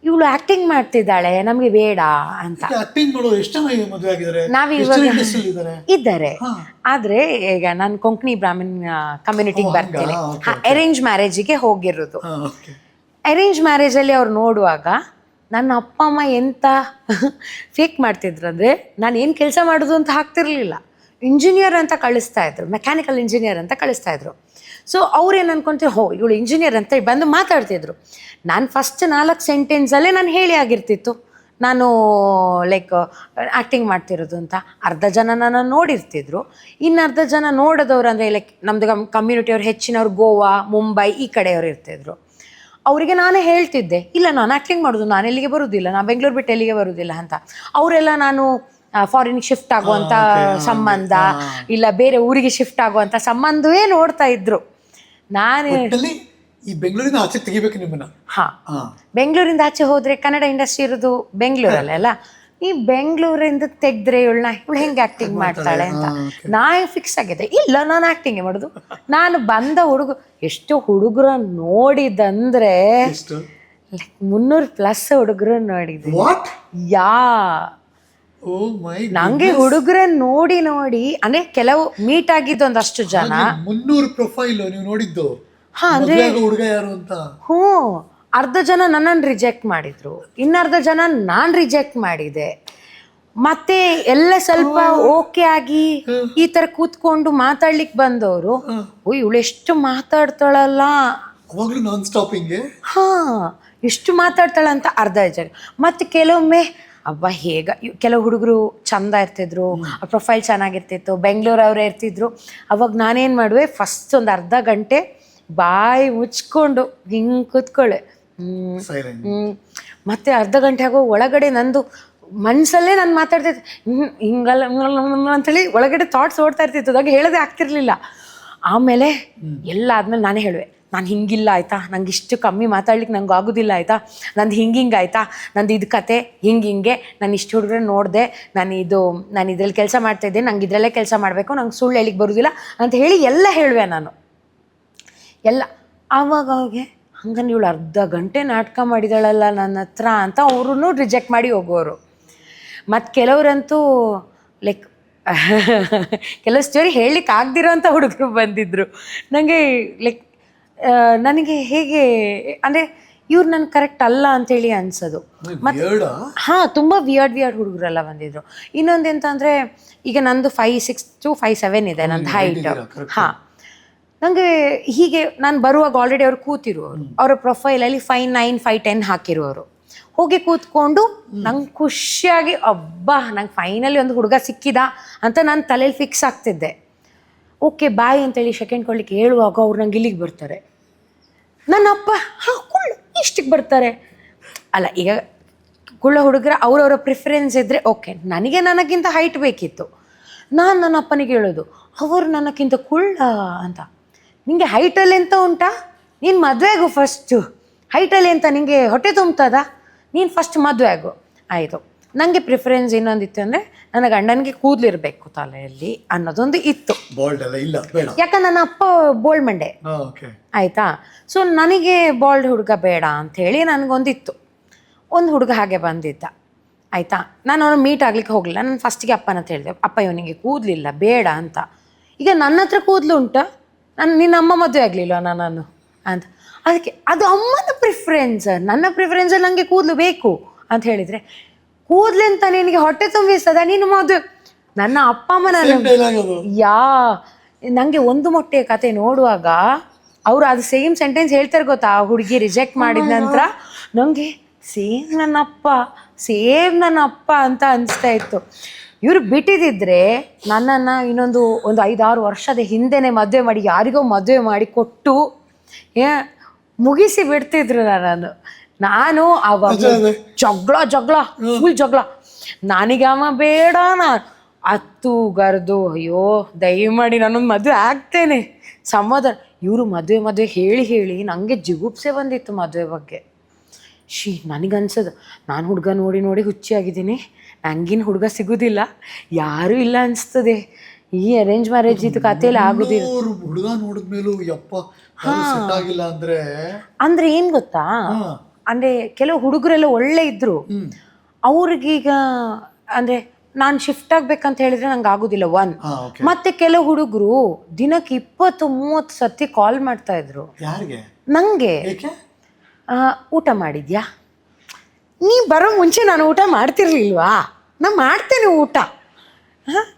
ಇವಳು ಆಕ್ಟಿಂಗ್ ಮಾಡ್ತಿದ್ದಾಳೆ, ನಮ್ಗೆ ಬೇಡ ಅಂತ. ನಾವಿವಾಗ ಇದ್ದಾರೆ, ಆದ್ರೆ ಈಗ ನಾನು ಕೊಂಕಣಿ ಬ್ರಾಹ್ಮಣ್ ಕಮ್ಯುನಿಟಿಗೆ ಬರ್ತೇನೆ. ಅರೇಂಜ್ ಮ್ಯಾರೇಜಿಗೆ ಹೋಗಿರೋದು. ಅರೇಂಜ್ ಮ್ಯಾರೇಜಲ್ಲಿ ಅವ್ರು ನೋಡುವಾಗ ನನ್ನ ಅಪ್ಪ ಅಮ್ಮ ಎಂತ ಫೇಕ್ ಮಾಡ್ತಿದ್ರು ಅಂದರೆ, ನಾನು ಏನು ಕೆಲಸ ಮಾಡೋದು ಅಂತ ಹಾಕ್ತಿರ್ಲಿಲ್ಲ, ಇಂಜಿನಿಯರ್ ಅಂತ ಕಳಿಸ್ತಾ ಇದ್ರು, ಮೆಕ್ಯಾನಿಕಲ್ ಇಂಜಿನಿಯರ್ ಅಂತ ಕಳಿಸ್ತಾ ಇದ್ರು. ಸೊ ಅವ್ರೇನು ಅನ್ಕೊಂತೀವಿ, ಇವಳು ಇಂಜಿನಿಯರ್ ಅಂತ ಬಂದು ಮಾತಾಡ್ತಿದ್ರು. ನಾನು ಫಸ್ಟ್ 4 ಸೆಂಟೆನ್ಸಲ್ಲೇ ನಾನು ಹೇಳಿ ಆಗಿರ್ತಿತ್ತು ನಾನು ಲೈಕ್ ಆ್ಯಕ್ಟಿಂಗ್ ಮಾಡ್ತಿರೋದು ಅಂತ. ಅರ್ಧ ಜನ ನನ್ನ ನೋಡಿರ್ತಿದ್ರು, ಇನ್ನರ್ಧ ಜನ ನೋಡೋದವ್ರು ಅಂದರೆ ಲೈಕ್ ನಮ್ಮದು ಕಮ್ಯುನಿಟಿಯವ್ರು ಹೆಚ್ಚಿನವ್ರು ಗೋವಾ, ಮುಂಬೈ ಈ ಕಡೆಯವ್ರು ಇರ್ತಿದ್ರು. ಅವರಿಗೆ ನಾನೇ ಹೇಳ್ತಿದ್ದೆ, ಇಲ್ಲ ನಾನು ಆ್ಯಕ್ಟಿಂಗ್ ಮಾಡೋದು, ನಾನು ಎಲ್ಲಿಗೆ ಬರೋದಿಲ್ಲ, ನಾನು ಬೆಂಗಳೂರು ಬಿಟ್ಟು ಎಲ್ಲಿಗೆ ಬರೋದಿಲ್ಲ ಅಂತ. ಅವರೆಲ್ಲ ನಾನು ಫಾರಿನ್ಗೆ ಶಿಫ್ಟ್ ಆಗುವಂಥ ಸಂಬಂಧ, ಇಲ್ಲ ಬೇರೆ ಊರಿಗೆ ಶಿಫ್ಟ್ ಆಗುವಂಥ ಸಂಬಂಧವೇ ನೋಡ್ತಾ ಇದ್ರು. ನಾನು ಈ ಬೆಂಗಳೂರಿಂದ ಆಚೆ ತೆಗಿಬೇಕು ನಿಮ್ಮನ್ನ. ಬೆಂಗಳೂರಿಂದ ಆಚೆ ಹೋದ್ರೆ ಕನ್ನಡ ಇಂಡಸ್ಟ್ರಿ ಇರೋದು ಬೆಂಗಳೂರಲ್ಲೇ ಅಲ್ಲ, ಈ ಬೆಂಗಳೂರಿಂದ ತೆಗೆದ್ರೆ ಇವಳು ಹೆಂಗೆ ಆ್ಯಕ್ಟಿಂಗ್ ಮಾಡ್ತಾಳೆ ಅಂತ ನಾ ಫಿಕ್ಸ್ ಆಗಿದೆ. ಇಲ್ಲ ನಾನು ಆ್ಯಕ್ಟಿಂಗೇ ಮಾಡೋದು. ನಾನು ಬಂದ ಎಷ್ಟು ಹುಡುಗರ ನೋಡಿದಂದ್ರೆ 300+ ಹುಡುಗರು ನೋಡಿದ್ದೆ. ನಂಗೆ ಹುಡುಗರ ನೋಡಿ ಅಂದ್ರೆ ಕೆಲವು ಮೀಟ್ ಆಗಿದ್ದು ಒಂದಷ್ಟು ಜನ. 300 ಪ್ರೊಫೈಲ್ ನೀವು ನೋಡಿದ್ದು? ಅಂದ್ರೆ ಹುಡುಗ ಯಾರು ಅಂತ? ಅರ್ಧ ಜನ ನನ್ನನ್ನು ರಿಜೆಕ್ಟ್ ಮಾಡಿದ್ರು, ಇನ್ನರ್ಧ ಜನ ನಾನು ರಿಜೆಕ್ಟ್ ಮಾಡಿದೆ. ಮತ್ತೆ ಎಲ್ಲ ಸ್ವಲ್ಪ ಓಕೆ ಆಗಿ ಈ ತರ ಕೂತ್ಕೊಂಡು ಮಾತಾಡ್ಲಿಕ್ಕೆ ಬಂದವರು, ಇವಳು ಎಷ್ಟು ಮಾತಾಡ್ತಾಳಲ್ಲ, ನಾನ್ ಸ್ಟಾಪಿಂಗ್ ಎಷ್ಟು ಮಾತಾಡ್ತಾಳ ಅಂತ ಅರ್ಧ ಜನ. ಮತ್ತೆ ಕೆಲವೊಮ್ಮೆ ಅಬ್ಬಾ ಕೆಲವು ಹುಡುಗರು ಚಂದ ಇರ್ತಿದ್ರು, ಪ್ರೊಫೈಲ್ ಚೆನ್ನಾಗಿರ್ತಿತ್ತು, ಬೆಂಗಳೂರವ್ರೇ ಇರ್ತಿದ್ರು. ಅವಾಗ ನಾನೇನು ಮಾಡುವೆ, ಫಸ್ಟ್ ಒಂದು ಅರ್ಧ ಗಂಟೆ ಬಾಯಿ ಮುಚ್ಕೊಂಡು ಹಿಂಗೆ ಕೂತ್ಕೊಳ್ಳೆ. ಮತ್ತೆ ಅರ್ಧ ಗಂಟೆ ಆಗೋ ಒಳಗಡೆ ನಂದು ಮನಸ್ಸಲ್ಲೇ ನಾನು ಮಾತಾಡ್ತಿದ್ದೆ, ಹಿಂಗಲ್ಲ ಅಂತೇಳಿ ಒಳಗಡೆ ಥಾಟ್ಸ್ ಓಡ್ತಾ ಇರ್ತಿತ್ತು, ಅದಾಗ ಹೇಳೋದೇ ಆಗ್ತಿರ್ಲಿಲ್ಲ. ಆಮೇಲೆ ಎಲ್ಲ ಆದ್ಮೇಲೆ ನಾನೇ ಹೇಳುವೆ, ನಾನು ಹಿಂಗಿಲ್ಲ ಆಯಿತಾ, ನಂಗೆ ಇಷ್ಟು ಕಮ್ಮಿ ಮಾತಾಡ್ಲಿಕ್ಕೆ ನಂಗೆ ಆಗೋದಿಲ್ಲ ಆಯಿತಾ, ನಂದು ಹಿಂಗೆ ಆಯಿತಾ, ನಂದು ಇದು ಕತೆ ಹಿಂಗೆ, ನಾನು ಇಷ್ಟು ಹುಡುಗರು ನೋಡಿದೆ, ನಾನು ಇದರಲ್ಲಿ ಕೆಲಸ ಮಾಡ್ತಾಯಿದ್ದೆ, ನಂಗೆ ಇದರಲ್ಲೇ ಕೆಲಸ ಮಾಡಬೇಕು, ನಂಗೆ ಸುಳ್ಳು ಹೇಳಿಕ್ಕೆ ಬರೋದಿಲ್ಲ ಅಂತ ಹೇಳಿ ಎಲ್ಲ ಹೇಳುವೆ ನಾನು ಎಲ್ಲ. ಆವಾಗ ಅವ್ರಿಗೆ ಹಂಗಂದ್ರೆ ಇವಳು ಅರ್ಧ ಗಂಟೆ ನಾಟಕ ಮಾಡಿದಾಳಲ್ಲ ನನ್ನ ಹತ್ರ ಅಂತ ಅವ್ರೂ ರಿಜೆಕ್ಟ್ ಮಾಡಿ ಹೋಗೋರು. ಮತ್ತು ಕೆಲವರಂತೂ ಲೈಕ್ ಕೆಲವು ಸ್ಟೋರಿ ಹೇಳಲಿಕ್ಕೆ ಆಗದಿರೋ ಅಂಥ ಹುಡುಗರು ಬಂದಿದ್ದರು ನನಗೆ. ಲೈಕ್ ನನಗೆ ಅಂದರೆ ಇವ್ರು ನನ್ನ ಕರೆಕ್ಟ್ ಅಲ್ಲ ಅಂತೇಳಿ ಅನ್ಸೋದು. ಮತ್ತು ತುಂಬ ವಿಯರ್ಡ್ ಹುಡುಗರೆಲ್ಲ ಬಂದಿದ್ರು. ಇನ್ನೊಂದು ಎಂತ ಅಂದರೆ, ಈಗ ನಂದು 5'6" to 5'7" ಇದೆ ನಂದು ಹೈಟ್. ನನಗೆ ಹೀಗೆ ನಾನು ಬರುವಾಗ ಆಲ್ರೆಡಿ ಅವ್ರು ಕೂತಿರುವವರು, ಅವರ ಪ್ರೊಫೈಲಲ್ಲಿ 5'9", 5'10" ಹಾಕಿರುವವರು. ಹೋಗಿ ಕೂತ್ಕೊಂಡು ನಂಗೆ ಖುಷಿಯಾಗಿ ನಂಗೆ ಫೈನಲಿ ಒಂದು ಹುಡುಗ ಸಿಕ್ಕಿದ ಅಂತ ನಾನು ತಲೆಯಲ್ಲಿ ಫಿಕ್ಸ್ ಆಗ್ತಿದ್ದೆ. ಓಕೆ ಬಾಯ್ ಅಂತೇಳಿ ಸೆಕೆಂಡ್ ಕೊಡ್ಲಿಕ್ಕೆ ಹೇಳುವಾಗ ಅವ್ರು ನಂಗೆ ಇಲ್ಲಿಗೆ ಬರ್ತಾರೆ. ನನ್ನ ಅಪ್ಪ ಇಷ್ಟಕ್ಕೆ ಬರ್ತಾರೆ ಅಲ್ಲ. ಈಗ ಕುಳ್ಳ ಹುಡುಗರ ಅವರವರ ಪ್ರಿಫರೆನ್ಸ್ ಇದ್ದರೆ ಓಕೆ. ನನಗಿಂತ ಹೈಟ್ ಬೇಕಿತ್ತು. ನಾನು ನನ್ನ ಅಪ್ಪನಿಗೆ ಹೇಳೋದು, ಅವರು ನನಗಿಂತ ಕುಳ್ಳ ಅಂತ. ನಿಂಗೆ ಹೈಟಲ್ಲಿ ಎಂತ ಉಂಟಾ, ನೀನು ಮದುವೆ ಆಗು ಫಸ್ಟು. ಹೈಟಲ್ಲಿ ಎಂತ ನಿಂಗೆ ಹೊಟ್ಟೆ ತುಂಬ್ತದ, ನೀನು ಫಸ್ಟ್ ಮದುವೆ ಆಗು. ಆಯಿತು. ನನಗೆ ಪ್ರಿಫರೆನ್ಸ್ ಇನ್ನೊಂದಿತ್ತು ಅಂದರೆ, ನನ್ನ ಗಂಡನಿಗೆ ಕೂದಲಿರಬೇಕು ತಲೆಯಲ್ಲಿ ಅನ್ನೋದೊಂದು ಇತ್ತು. ಯಾಕಂದ್ರೆ ನನ್ನ ಅಪ್ಪ ಬೋಲ್ಡ್ ಮಂಡೆ ಆಯಿತಾ. ಸೊ ನನಗೆ ಬಾಲ್ಡ್ ಹುಡುಗ ಬೇಡ ಅಂಥೇಳಿ ನನಗೊಂದಿತ್ತು. ಒಂದು ಹುಡುಗ ಹಾಗೆ ಬಂದಿದ್ದ ಆಯಿತಾ. ನಾನು ಅವನು ಮೀಟ್ ಆಗ್ಲಿಕ್ಕೆ ಹೋಗಲಿಲ್ಲ. ನಾನು ಫಸ್ಟಿಗೆ ಅಪ್ಪನ ಅಂತ ಹೇಳಿದೆ, ಅಪ್ಪ ಇವನಿಗೆ ಕೂದಲಿಲ್ಲ ಬೇಡ ಅಂತ. ಈಗ ನನ್ನ ಹತ್ರ ಕೂದಲು ಉಂಟು, ನಿನ್ನ ಅಮ್ಮ ಮದುವೆ ಆಗಲಿಲ್ಲ ನಾನು ಅಂತ. ಅದಕ್ಕೆ ಅದು ಅಮ್ಮನ ಪ್ರಿಫರೆನ್ಸ್, ನನ್ನ ಪ್ರಿಫರೆನ್ಸಲ್ಲಿ ನನಗೆ ಕೂದಲು ಬೇಕು ಅಂತ ಹೇಳಿದರೆ, ಕೂದ್ಲೆಂತ ನಿನಗೆ ಹೊಟ್ಟೆ ತುಂಬಿಸ್ತದ ನೀನು ಮದುವೆ. ನನ್ನ ಅಪ್ಪ ಅಮ್ಮ ಡೈಲಾಗ್ ಅದು. ನಂಗೆ ಒಂದು ಮೊಟ್ಟೆ ಕತೆ ನೋಡುವಾಗ ಅವ್ರು ಅದು ಸೇಮ್ ಸೆಂಟೆನ್ಸ್ ಹೇಳ್ತಾರೆ ಗೊತ್ತಾ, ಆ ಹುಡುಗಿ ರಿಜೆಕ್ಟ್ ಮಾಡಿದ ನಂತರ ನಂಗೆ ಸೇಮ್ ನನ್ನ ಅಪ್ಪ ಅಂತ ಅನಿಸ್ತಾ ಇತ್ತು. ಇವ್ರು ಬಿಟ್ಟಿದ್ದಿದ್ರೆ ನನ್ನನ್ನು ಒಂದು 5-6 ವರ್ಷದ ಹಿಂದೆನೆ ಮದುವೆ ಮಾಡಿ ಯಾರಿಗೋ ಮದುವೆ ಮಾಡಿ ಕೊಟ್ಟು ಮುಗಿಸಿ ಬಿಡ್ತಿದ್ರು ನಾನು ಅವಾಗ ಜಗಳ ಫುಲ್ ಜಗಳ. ನನಗೆ ಅಮ್ಮ ಬೇಡ, ನಾನು ಗರ್ದು ಅಯ್ಯೋ ದಯಮಾಡಿ ನಾನೊಂದು ಮದುವೆ ಆಗ್ತೇನೆ ಸಮಾಧಾನ. ಇವರು ಮದುವೆ ಹೇಳಿ ನನಗೆ ಜಿಗುಪ್ಸೆ ಬಂದಿತ್ತು ಮದುವೆ ಬಗ್ಗೆ. ನನಗನ್ಸೋದು ನಾನು ಹುಡುಗ ನೋಡಿ ಹುಚ್ಚಿಯಾಗಿದ್ದೀನಿ, ನಂಗಿನ ಹುಡುಗ ಸಿಗೋದಿಲ್ಲ, ಯಾರೂ ಇಲ್ಲ ಅನಿಸ್ತದೆ. ಈ ಅರೇಂಜ್ ಮ್ಯಾರೇಜ್ ಇದು ಕಥೆಯಲ್ಲಿ ಆಗೋದಿಲ್ಲ. ಹುಡುಗ ನೋಡಿದ್ಮೇಲೂ ಯಪ್ಪ ಆಗಿಲ್ಲ ಅಂದ್ರೆ ಏನ್ ಗೊತ್ತಾ, ಅಂದ್ರೆ ಕೆಲವು ಹುಡುಗರೆಲ್ಲ ಒಳ್ಳೆ ಇದ್ರು, ಅವ್ರಿಗೀಗ ಅಂದ್ರೆ ನಾನು ಶಿಫ್ಟ್ ಆಗ್ಬೇಕಂತ ಹೇಳಿದ್ರೆ ನಂಗೆ ಆಗೋದಿಲ್ಲ. ಮತ್ತೆ ಕೆಲವು ಹುಡುಗರು ದಿನಕ್ಕೆ 20-30 ಸತಿ ಕಾಲ್ ಮಾಡ್ತಾ ಇದ್ರು ನಂಗೆ, ಊಟ ಮಾಡಿದ್ಯಾ, ನೀ ಬರೋ ಮುಂಚೆ ನಾನು ಊಟ ಮಾಡ್ತಿರ್ಲಿಲ್ವಾ, ನಾನು ಮಾಡ್ತೇನೆ ಊಟ,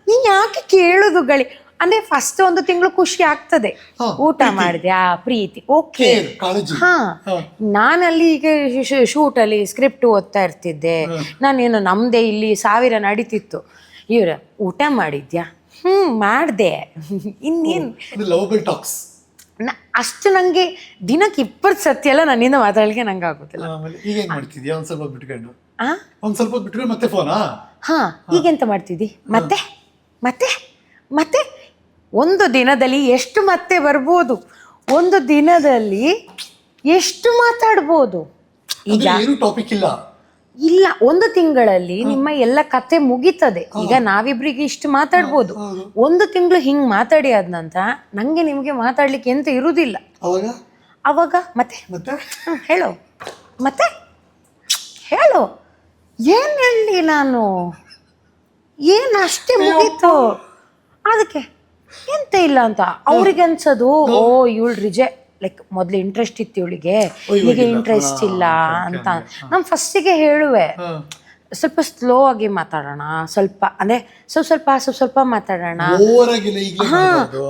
ನೀ ಯಾಕೆ ಕೇಳೋದು ಅಂದ್ರೆ ಫಸ್ಟ್ 1 ತಿಂಗಳು ಖುಷಿ ಆಗ್ತದೆ, ಊಟ ಮಾಡಿದ್ಯಾ ಪ್ರೀತಿ, ಓಕೆ. ನಾನಲ್ಲಿ ಈಗ ಶೂಟಲ್ಲಿ ಸ್ಕ್ರಿಪ್ಟ್ ಓದ್ತಾ ಇರ್ತಿದ್ದೆ, ನಾನೇನು ನಮ್ದೇ ಇಲ್ಲಿ 1000 ನಡೀತಿತ್ತು. ಇವ್ರ ಊಟ ಮಾಡಿದ್ಯಾ, ಮಾಡ್ದೆ, ಇನ್ನೇನು ಅಷ್ಟು. ನಂಗೆ ದಿನಕ್ಕೆ 20 ಸತಿ ಎಲ್ಲ ನನ್ನಿಂದ ಮಾತಾಡ್ಲಿಕ್ಕೆ ನಂಗೆ ಆಗುದಿಲ್ಲ. ಈಗೆಂತ ಮಾಡ್ತಿದ್ದಿ, ಮತ್ತೆ ಒಂದು ದಿನದಲ್ಲಿ ಎಷ್ಟು ಮತ್ತೆ ಬರ್ಬೋದು, ಒಂದು ದಿನದಲ್ಲಿ ಎಷ್ಟು ಮಾತಾಡ್ಬೋದು. ಈಗ ಇಲ್ಲ, 1 ತಿಂಗಳಲ್ಲಿ ನಿಮ್ಮ ಎಲ್ಲ ಕತೆ ಮುಗೀತದೆ. ಈಗ ನಾವಿಬ್ರಿಗೆ ಇಷ್ಟು ಮಾತಾಡ್ಬೋದು, 1 ತಿಂಗಳು ಹಿಂಗ್ ಮಾತಾಡಿ ಆದ ನಂತರ ನಂಗೆ ನಿಮ್ಗೆ ಮಾತಾಡ್ಲಿಕ್ಕೆ ಎಂತ ಇರುವುದಿಲ್ಲ. ಅವಾಗ ಮತ್ತೆ ಹೇಳು, ಮತ್ತೆ ಹೇಳು, ಏನ್ ಹೇಳಿ ನಾನು, ಏನು ಅಷ್ಟೇ ಮುಗೀತು, ಅದಕ್ಕೆ ಎಂತ ಇಲ್ಲ ಅಂತ ಅವ್ರಿಗೆ ಅನ್ಸೋದು. ಇವಳು ಲೈಕ್ ಮೊದ್ಲು ಇಂಟ್ರೆಸ್ಟ್ ಇತ್ತು ಇವಳಿಗೆ, ಈಗ ಇಂಟ್ರೆಸ್ಟ್ ಇಲ್ಲ ಅಂತ. ನಾನು ಫಸ್ಟಿಗೆ ಹೇಳುವೆ, ಸ್ವಲ್ಪ ಸ್ಲೋ ಆಗಿ ಮಾತಾಡೋಣ, ಸ್ವಲ್ಪ ಅಂದ್ರೆ ಸ್ವಲ್ಪ ಮಾತಾಡೋಣ.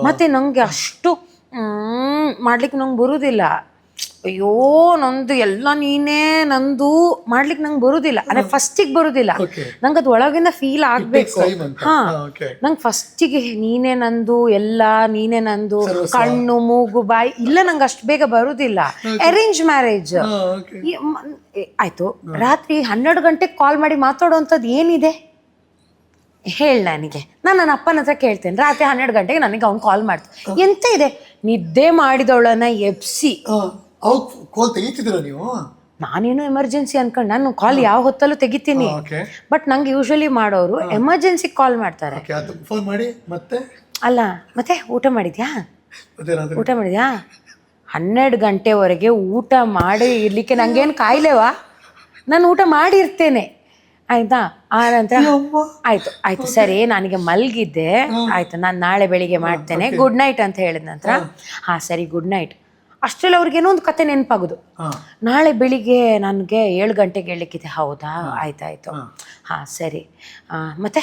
ಮತ್ತೆ ನಂಗೆ ಅಷ್ಟು ಮಾಡ್ಲಿಕ್ಕೆ ನಂಗೆ ಬರುದಿಲ್ಲ. ಅಯ್ಯೋ ನಂದು ಎಲ್ಲ ನೀನೇ ನಂದು ಮಾಡ್ಲಿಕ್ಕೆ ನಂಗೆ ಬರುದಿಲ್ಲ, ಅಂದ್ರೆ ಫಸ್ಟಿಗೆ ಬರುದಿಲ್ಲ. ನಂಗೆ ಅದು ಒಳಗಿಂದ ಫೀಲ್ ಆಗ್ಬೇಕು. ನಂಗೆ ಫಸ್ಟಿಗೆ ನೀನೇ ನಂದು, ಎಲ್ಲ ನೀನೇ ನಂದು, ಕಣ್ಣು ಮೂಗು ಬಾಯಿ ಇಲ್ಲ, ನಂಗೆ ಅಷ್ಟು ಬೇಗ ಬರುದಿಲ್ಲ. ಅರೇಂಜ್ ಮ್ಯಾರೇಜ್ ಆಯ್ತು, ರಾತ್ರಿ 12 ಗಂಟೆಗೆ ಕಾಲ್ ಮಾಡಿ ಮಾತಾಡುವಂಥದ್ದು ಏನಿದೆ ಹೇಳಿ ನನಗೆ. ನಾನು ನನ್ನ ಅಪ್ಪನ ಹತ್ರ ಕೇಳ್ತೇನೆ, ರಾತ್ರಿ 12 ಗಂಟೆಗೆ ನನಗೆ ಅವ್ನು ಕಾಲ್ ಮಾಡ್ತಾನೆ, ಎಂತ ಇದೆ, ನಿದ್ದೆ ಮಾಡಿದವಳನ್ನ ಎಬ್ಸಿ ನೀವು. ನಾನೇನು ಎಮರ್ಜೆನ್ಸಿ ಅನ್ಕೊಂಡು ನಾನು ಕಾಲ್ ಯಾವ ಹೊತ್ತಲ್ಲೂ ತೆಗಿತೀನಿ. ಬಟ್ ನಂಗೆ ಯೂಶಲಿ ಮಾಡೋರು ಎಮರ್ಜೆನ್ಸಿ ಕಾಲ್ ಮಾಡ್ತಾರೆ. ಅಲ್ಲ ಮತ್ತೆ ಊಟ ಮಾಡಿದ್ಯಾ 12 ಗಂಟೆವರೆಗೆ ಊಟ ಮಾಡಿ ಇರ್ಲಿಕ್ಕೆ ನಂಗೇನು ಕಾಯಿಲೆವಾ, ನಾನು ಊಟ ಮಾಡಿರ್ತೇನೆ ಆಯ್ತಾ. ಆ ನಂತರ ಆಯ್ತು ಸರಿ, ನನಗೆ ಮಲಗಿದ್ದೆ, ಆಯ್ತು ನಾನು ನಾಳೆ ಬೆಳಿಗ್ಗೆ ಮಾಡ್ತೇನೆ, ಗುಡ್ ನೈಟ್ ಅಂತ ಹೇಳಿದ ನಂತರ ಸರಿ ಗುಡ್ ನೈಟ್. ಅಷ್ಟರಲ್ಲಿ ಅವ್ರಿಗೇನೋ ಒಂದು ಕತೆ ನೆನಪಾಗೋದು, ನಾಳೆ ಬೆಳಿಗ್ಗೆ ನನಗೆ 7 ಗಂಟೆಗೆ ಹೇಳಲಿಕ್ಕಿದೆ. ಹೌದಾ, ಆಯ್ತಾಯ್ತು, ಸರಿ. ಮತ್ತೆ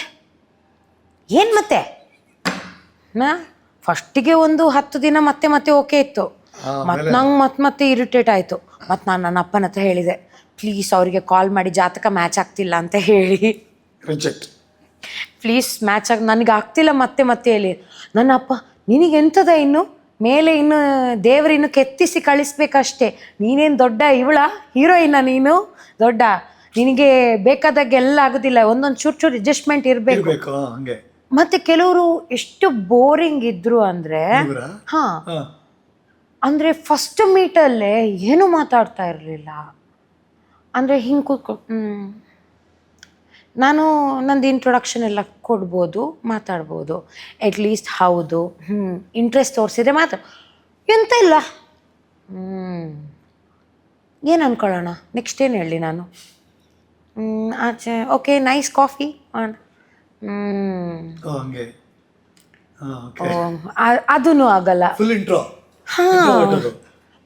ಏನು ಮತ್ತೆ ಫಸ್ಟಿಗೆ ಒಂದು 10 ದಿನ ಮತ್ತೆ ಓಕೆ ಇತ್ತು. ಮತ್ತು ನಂಗೆ ಮತ್ತೆ ಇರಿಟೇಟ್ ಆಯಿತು. ಮತ್ತು ನಾನು ನನ್ನ ಅಪ್ಪನ ಹತ್ರ ಹೇಳಿದೆ, ಪ್ಲೀಸ್ ಅವರಿಗೆ ಕಾಲ್ ಮಾಡಿ ಜಾತಕ ಮ್ಯಾಚ್ ಆಗ್ತಿಲ್ಲ ಅಂತ ಹೇಳಿ, ಪ್ಲೀಸ್ ಮ್ಯಾಚ್ ನನಗೆ ಆಗ್ತಿಲ್ಲ ಮತ್ತೆ ಹೇಳಿ. ನನ್ನ ಅಪ್ಪ, ನಿನಗೆಂತದ ಇನ್ನು ಮೇಲೆ, ಇನ್ನು ದೇವರು ಇನ್ನು ಕೆತ್ತಿಸಿ ಕಳಿಸ್ಬೇಕಷ್ಟೇ, ನೀನೇನು ದೊಡ್ಡ ಇವಳ ಹೀರೋಯಿನ, ನೀನು ದೊಡ್ಡ, ನಿನಗೆ ಬೇಕಾದಾಗೆಲ್ಲ ಆಗೋದಿಲ್ಲ, ಒಂದೊಂದು ಚೂರು ಅಡ್ಜಸ್ಟ್ಮೆಂಟ್ ಇರಬೇಕು. ಮತ್ತೆ ಕೆಲವರು ಎಷ್ಟು ಬೋರಿಂಗ್ ಇದ್ರು ಅಂದ್ರೆ, ಅಂದ್ರೆ ಫಸ್ಟ್ ಮೀಟಲ್ಲೇ ಏನು ಮಾತಾಡ್ತಾ ಇರಲಿಲ್ಲ. ಅಂದರೆ ಹಿಂಗೆ ಕೂತ್ಕೊಂಡು ನಾನು ನಂದು ಇಂಟ್ರೊಡಕ್ಷನ್ ಎಲ್ಲ ಕೊಡ್ಬೋದು, ಮಾತಾಡ್ಬೋದು ಅಟ್ಲೀಸ್ಟ್. ಹೌದು, ಇಂಟ್ರೆಸ್ಟ್ ತೋರಿಸಿದ್ರೆ ಎಂತ ಇಲ್ಲ. ಏನು ಅನ್ಕೊಳ್ಳೋಣ, ನೆಕ್ಸ್ಟ್ ಏನು ಹೇಳಿ ನಾನು, ಆಚೆ ಓಕೆ ನೈಸ್ ಕಾಫಿ ಅದೂ ಆಗಲ್ಲ.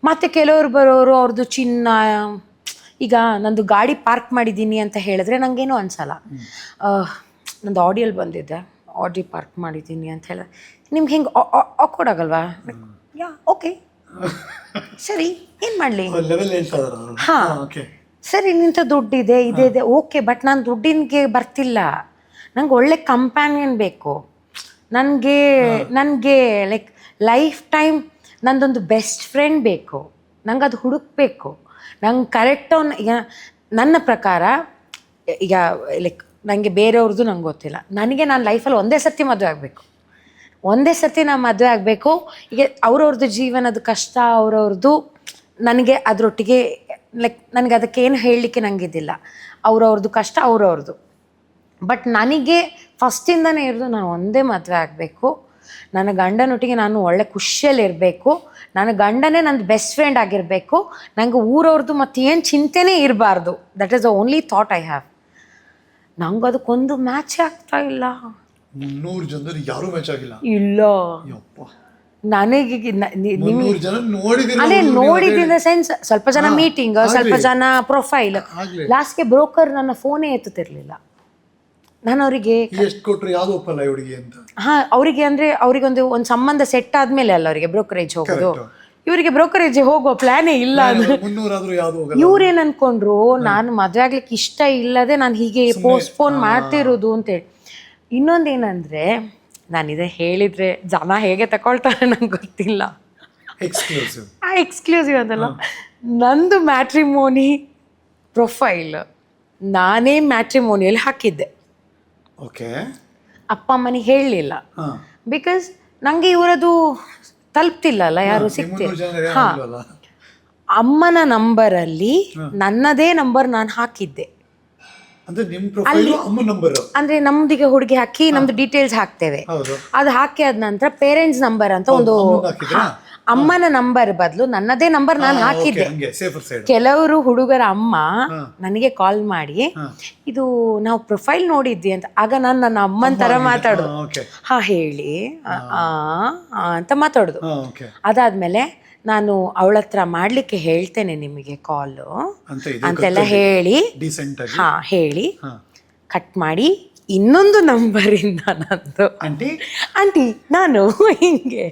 ಮತ್ತೆ ಕೆಲವರು ಬರೋರು ಅವ್ರದ್ದು ಚಿನ್ನ ಈಗ ನಂದು ಗಾಡಿ ಪಾರ್ಕ್ ಮಾಡಿದ್ದೀನಿ ಅಂತ ಹೇಳಿದ್ರೆ ನನಗೇನು ಅನ್ಸಲ್ಲ. ನಂದು ಆಡಿಯೋಲ್ ಬಂದಿದ್ದೆ, ಆಡಿ ಪಾರ್ಕ್ ಮಾಡಿದ್ದೀನಿ ಅಂತ ಹೇಳಿದ್ರೆ ನಿಮ್ಗೆ ಹೆಂಗೆ ಆಕ್ವರ್ಡ್ ಆಗಲ್ವಾ? ಯಾ ಓಕೆ ಸರಿ ಏನು ಮಾಡಲಿ, ಹಾಂ ಸರಿ ನಿಂತ ದುಡ್ಡಿದೆ ಇದೆ ಓಕೆ. ಬಟ್ ನಾನು ದುಡ್ಡಿನ್ಗೆ ಬರ್ತಿಲ್ಲ, ನಂಗೆ ಒಳ್ಳೆ ಕಂಪ್ಯಾನಿಯನ್ ಬೇಕು. ನನಗೆ ಲೈಕ್ ಲೈಫ್ ಟೈಮ್ ನಂದೊಂದು ಬೆಸ್ಟ್ ಫ್ರೆಂಡ್ ಬೇಕು, ನಂಗೆ ಅದು ಹುಡುಕ್ಬೇಕು. ನಂಗೆ ಕರೆಕ್ಟ್ ಈಗ ನನ್ನ ಪ್ರಕಾರ ಈಗ ಲೈಕ್ ನನಗೆ ಬೇರೆಯವ್ರದ್ದು ನಂಗೆ ಗೊತ್ತಿಲ್ಲ, ನನಗೆ ನಾನು ಲೈಫಲ್ಲಿ ಒಂದೇ ಸರ್ತಿ ಮದುವೆ ಆಗಬೇಕು, ಒಂದೇ ಸರ್ತಿ ನಾನು ಮದುವೆ ಆಗಬೇಕು. ಈಗ ಅವ್ರವ್ರದ್ದು ಜೀವನದ ಕಷ್ಟ ಅವ್ರವ್ರದ್ದು, ನನಗೆ ಅದರೊಟ್ಟಿಗೆ ಲೈಕ್ ನನಗೆ ಅದಕ್ಕೇನು ಹೇಳಲಿಕ್ಕೆ ನನಗಿದ್ದಿಲ್ಲ. ಅವ್ರವ್ರದ್ದು ಕಷ್ಟ ಅವ್ರವ್ರದ್ದು. ಬಟ್ ನನಗೆ ಫಸ್ಟಿಂದನೇ ಇರೋದು ನಾನು ಒಂದೇ ಮದುವೆ ಆಗಬೇಕು, ನನ್ನ ಗಂಡನೊಟ್ಟಿಗೆ ನಾನು ಒಳ್ಳೆ ಖುಷಿಯಲ್ಲಿರಬೇಕು, ನನ್ನ ಗಂಡನೇ ನನ್ನ ಬೆಸ್ಟ್ ಫ್ರೆಂಡ್ ಆಗಿರಬೇಕು, ನನಗೆ ಊರವ್ರದ್ದು ಮತ್ತು ಏನು ಚಿಂತೆನೇ ಇರಬಾರ್ದು. That is the only thought I have. ನಂಗೆ ಅದಕ್ಕೊಂದು ಮ್ಯಾಚೇ ಆಗ್ತಾ ಇಲ್ಲ. 300 ಜನರು ಯಾರೂ ಮ್ಯಾಚ್ ಆಗಿಲ್ಲ. ಇಲ್ಲ ನನಗೆ ಅದೇ ನೋಡಿದ ಸೆನ್ಸ್ ಸ್ವಲ್ಪ ಜನ ಮೀಟಿಂಗ್, ಸ್ವಲ್ಪ ಜನ ಪ್ರೊಫೈಲ್, ಲಾಸ್ಟ್ಗೆ ಬ್ರೋಕರ್ ನನ್ನ ಫೋನೇ ಎತ್ತುತ್ತಿರಲಿಲ್ಲ. ನಾನು ಅವರಿಗೆ ಎಷ್ಟು ಕೊಟ್ಟರು ಯಾವುದು ಒಪ್ಪಲ್ಲ ಇವರಿಗೆ ಅಂತ. ಹಾಂ ಅವರಿಗೆ ಅಂದರೆ ಅವರಿಗೊಂದು ಸಂಬಂಧ ಸೆಟ್ ಆದಮೇಲೆ ಅಲ್ಲ ಅವರಿಗೆ ಬ್ರೋಕರೇಜ್ ಹೋಗೋದು. ಇವರಿಗೆ ಬ್ರೋಕರೇಜ್ ಹೋಗೋ ಪ್ಲಾನೇ ಇಲ್ಲ. ಇವ್ರೇನು ಅನ್ಕೊಂಡ್ರು ನಾನು ಮದುವೆ ಆಗ್ಲಿಕ್ಕೆ ಇಷ್ಟ ಇಲ್ಲದೆ ನಾನು ಹೀಗೆ ಪೋಸ್ಟ್ಪೋನ್ ಮಾಡ್ತಿರೋದು ಅಂತೇಳಿ. ಇನ್ನೊಂದೇನಂದರೆ ನಾನು ಇದೇ ಹೇಳಿದರೆ ಜನ ಹೇಗೆ ತಗೊಳ್ತಾರೆ ನಂಗೆ ಗೊತ್ತಿಲ್ಲ. ಎಕ್ಸ್ಕ್ಲೂಸಿವ್ ಅಂತಲ್ಲ, ನಂದು ಮ್ಯಾಟ್ರಿಮೋನಿ ಪ್ರೊಫೈಲ್ ನಾನೇ ಮ್ಯಾಟ್ರಿಮೋನಿಯಲ್ಲಿ ಹಾಕಿದ್ದೆ. ಓಕೆ, ಅಪ್ಪ ಅಮ್ಮನಿಗೆ ಹೇಳಲಿಲ್ಲ, ಬಿಕಾಸ್ ನನಗೆ ಇವರದು ತಲುಪ್ತಿಲ್ಲಲ್ಲ, ಯಾರು ಸಿಗ್ತಿಲ್ಲ. ಹಾಂ, ಅಮ್ಮನ ನಂಬರಲ್ಲಿ ನನ್ನದೇ ನಂಬರ್ ನಾನು ಹಾಕಿದ್ದೆ. ಅಂದ್ರೆ ನಮ್ದಿಗೆ ಹುಡುಗಿ ಹಾಕಿ ನಮ್ದು ಡೀಟೇಲ್ಸ್ ಹಾಕ್ತೇವೆ, ಅದು ಹಾಕಿ ಆದ ನಂತರ ಪೇರೆಂಟ್ಸ್ ನಂಬರ್ ಅಂತ ಒಂದು ಅಮ್ಮನ ನಂಬರ್ ಬದಲು ನನ್ನದೇ ನಂಬರ್ ನಾನು ಹಾಕಿದ್ದೆ. ಕೆಲವರು ಹುಡುಗರ ಅಮ್ಮ ನನಗೆ ಕಾಲ್ ಮಾಡಿ ಇದು ನಾವು ಪ್ರೊಫೈಲ್ ನೋಡಿದ್ವಿ ಅಂತ. ಆಗ ನಾನು ನನ್ನ ಅಮ್ಮನ ತರ ಮಾತಾಡೋದು, ಹಾ ಹೇಳಿ ಅಂತ ಮಾತಾಡೋದು. ಅದಾದ್ಮೇಲೆ ನಾನು ಅವಳ ಹತ್ರ ಮಾಡ್ಲಿಕ್ಕೆ ಹೇಳ್ತೇನೆ ನಿಮಗೆ ಕಾಲು ಅಂತೆಲ್ಲ ಹೇಳಿ, ಹಾ ಹೇಳಿ ಕಟ್ ಮಾಡಿ ಇನ್ನೊಂದು ನಂಬರಿಂದ ನಂದು ಆಂಟಿ ನಾನು ಹಿಂಗೆ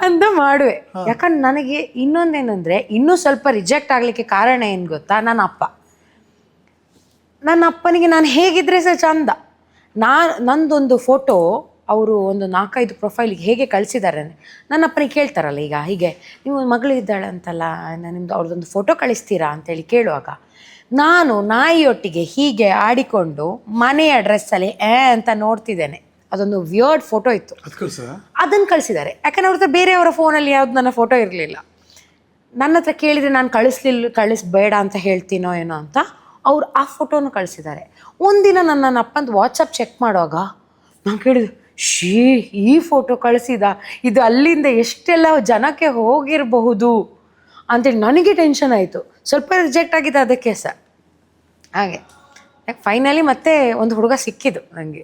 ಅಂತ ಮಾಡುವೆ. ಯಾಕಂದ್ರೆ ನನಗೆ ಇನ್ನೊಂದೇನಂದ್ರೆ ಇನ್ನೂ ಸ್ವಲ್ಪ ರಿಜೆಕ್ಟ್ ಆಗ್ಲಿಕ್ಕೆ ಕಾರಣ ಏನ್ ಗೊತ್ತಾ, ನನ್ನ ಅಪ್ಪನಿಗೆ ನಾನು ಹೇಗಿದ್ರೆ ಸಹ ಚಂದ. ನಂದೊಂದು ಫೋಟೋ ಅವರು ಒಂದು 4-5 ಪ್ರೊಫೈಲಿಗೆ ಹೇಗೆ ಕಳಿಸಿದ್ದಾರೆ ಅಂದರೆ, ನನ್ನ ಅಪ್ಪನಿಗೆ ಕೇಳ್ತಾರಲ್ಲ ಈಗ ಹೀಗೆ ನೀವು ಮಗಳು ಇದ್ದಾಳೆ ಅಂತಲ್ಲ, ನಿಮ್ದು ಅವ್ರದ್ದೊಂದು ಫೋಟೋ ಕಳಿಸ್ತೀರಾ ಅಂತೇಳಿ ಕೇಳುವಾಗ ನಾನು ನಾಯಿಯೊಟ್ಟಿಗೆ ಹೀಗೆ ಆಡಿಕೊಂಡು ಮನೆಯ ಡ್ರೆಸ್ಸಲ್ಲಿ ಅಂತ ನೋಡ್ತಿದ್ದೇನೆ. ಅದೊಂದು ವಿಯರ್ಡ್ ಫೋಟೋ ಇತ್ತು, ಅದನ್ನು ಕಳಿಸಿದ್ದಾರೆ. ಯಾಕಂದ್ರೆ ಅವ್ರ ಹತ್ರ ಬೇರೆಯವರ ಫೋನಲ್ಲಿ ಯಾವ್ದು ನನ್ನ ಫೋಟೋ ಇರಲಿಲ್ಲ. ನನ್ನ ಹತ್ರ ಕೇಳಿದರೆ ನಾನು ಕಳಿಸ್ಬೇಡ ಅಂತ ಹೇಳ್ತೀನೋ ಏನೋ ಅಂತ ಅವ್ರು ಆ ಫೋಟೋನು ಕಳಿಸಿದ್ದಾರೆ. ಒಂದಿನ ನನ್ನ ಅಪ್ಪಂದು ವಾಟ್ಸಪ್ ಚೆಕ್ ಮಾಡುವಾಗ ನಾನು ಕೇಳಿದೆ, ಈ ಫೋಟೋ ಕಳಿಸಿದ, ಇದು ಅಲ್ಲಿಂದ ಎಷ್ಟೆಲ್ಲ ಜನಕ್ಕೆ ಹೋಗಿರಬಹುದು ಅಂತೇಳಿ ನನಗೆ ಟೆನ್ಷನ್ ಆಯಿತು. ಸ್ವಲ್ಪ ರಿಜೆಕ್ಟ್ ಆಗಿದೆ ಅದಕ್ಕೆ ಸರ್. ಹಾಗೆ ಫೈನಲಿ ಮತ್ತೆ ಒಂದು ಹುಡುಗ ಸಿಕ್ಕಿದ್ದು ನನಗೆ.